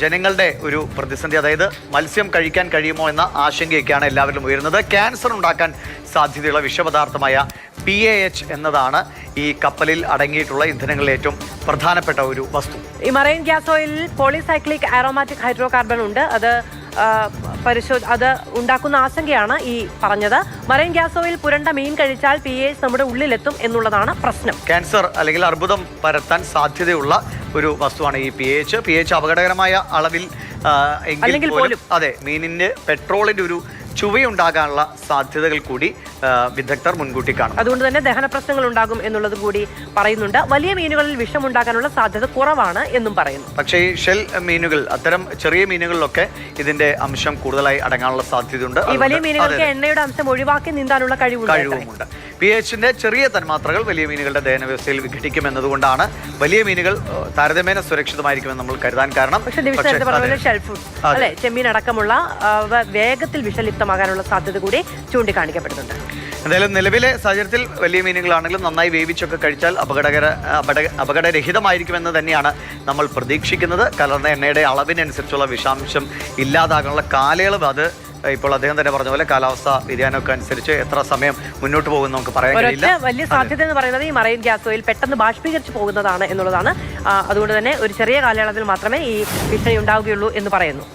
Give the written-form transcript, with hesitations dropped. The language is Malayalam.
ജനങ്ങളുടെ ഒരു പ്രതിസന്ധി, അതായത് മത്സ്യം കഴിക്കാൻ കഴിയുമോ എന്ന ആശങ്കയൊക്കെയാണ് എല്ലാവരിലും ഉയരുന്നത്. ക്യാൻസർ ഉണ്ടാക്കാൻ സാധ്യതയുള്ള വിഷപദാർത്ഥമായ PAH എന്നതാണ് ഈ കപ്പലിൽ അടങ്ങിയിട്ടുള്ള ഇന്ധനങ്ങളിൽ ഏറ്റവും പ്രധാനപ്പെട്ട ഒരു വസ്തു. ഈ മറൈൻ ഗ്യാസ് ഓയിലിൽ പോളിസൈക്ലിക് ആരോമാറ്റിക് ഹൈഡ്രോ കാർബൺ ഉണ്ട്. അത് ഉണ്ടാക്കുന്ന ആശങ്കയാണ് ഈ പറഞ്ഞത്. മറൈൻ ഗ്യാസ് ഓയിൽ പുരണ്ട മീൻ കഴിച്ചാൽ PAH നമ്മുടെ ഉള്ളിലെത്തും എന്നുള്ളതാണ് പ്രശ്നം. ക്യാൻസർ അല്ലെങ്കിൽ അർബുദം പരത്താൻ സാധ്യതയുള്ള ഒരു വസ്തുവാണ് ഈ PAH. അപകടകരമായ അളവിൽ എങ്കിൽ പോലും അതെ, മീനിന്റെ പെട്രോളിന്റെ ഒരു ചുവയുണ്ടാകാനുള്ള സാധ്യതകൾ കൂടി വിദഗ്ധർ മുൻകൂട്ടി കാണും. അതുകൊണ്ട് തന്നെ ദഹന പ്രശ്നങ്ങൾ ഉണ്ടാകും എന്നുള്ളത് കൂടി പറയുന്നുണ്ട്. വലിയ മീനുകളിൽ വിഷമുണ്ടാകാനുള്ള സാധ്യത കുറവാണ് എന്നും പറയുന്നു. പക്ഷേ ഈ ഷെൽ മീനുകൾ, അത്തരം ചെറിയ മീനുകളിലൊക്കെ ഇതിന്റെ അംശം കൂടുതലായി അടങ്ങാനുള്ള സാധ്യതയുണ്ട്. ഈ വലിയ മീനുകൾക്ക് എണ്ണയുടെ അംശം ഒഴിവാക്കി നീന്താനുള്ള കഴിവുമുണ്ട്. PAHന്റെ ചെറിയ തന്മാത്രകൾ വലിയ മീനുകളുടെ ദഹന വ്യവസ്ഥയിൽ വിഘടിക്കുമെന്നതുകൊണ്ടാണ് വലിയ മീനുകൾ താരതമ്യേന സുരക്ഷിതമായിരിക്കുമെന്ന് നമ്മൾ കരുതാൻ കാരണം. പക്ഷേ ചെമ്മീൻ അടക്കമുള്ള വേഗത്തിൽ വിഷലിപ്തമാകാനുള്ള സാധ്യത കൂടി ചൂണ്ടിക്കാണിക്കപ്പെടുന്നുണ്ട്. എന്തായാലും നിലവിലെ സാഹചര്യത്തിൽ വലിയ മീനുകളാണെങ്കിലും നന്നായി വേവിച്ചൊക്കെ കഴിച്ചാൽ അപകടരഹിതമായിരിക്കുമെന്ന് തന്നെയാണ് നമ്മൾ പ്രതീക്ഷിക്കുന്നത്. കലർന്ന എണ്ണയുടെ അളവിനനുസരിച്ചുള്ള വിഷാംശം ഇല്ലാതാകാനുള്ള കാലയളവ്, അത് ഇപ്പോൾ അദ്ദേഹം തന്നെ പറഞ്ഞ പോലെ കാലാവസ്ഥ വ്യതിയാനമൊക്കെ അനുസരിച്ച് എത്ര സമയം മുന്നോട്ട് പോകുമെന്ന് നമുക്ക് പറയാൻ കഴിയില്ല. വലിയ സാധ്യത എന്ന് പറയുന്നത് ഈ മറൈൻ ഗ്യാസ് ഓയിൽ പെട്ടെന്ന് ബാഷ്പീകരിച്ച് പോകുന്നതാണ് എന്നുള്ളതാണ്. അതുകൊണ്ട് തന്നെ ഒരു ചെറിയ കാലയളവിൽ മാത്രമേ ഈ ഭീഷണി ഉണ്ടാവുകയുള്ളൂ എന്ന് പറയുന്നു.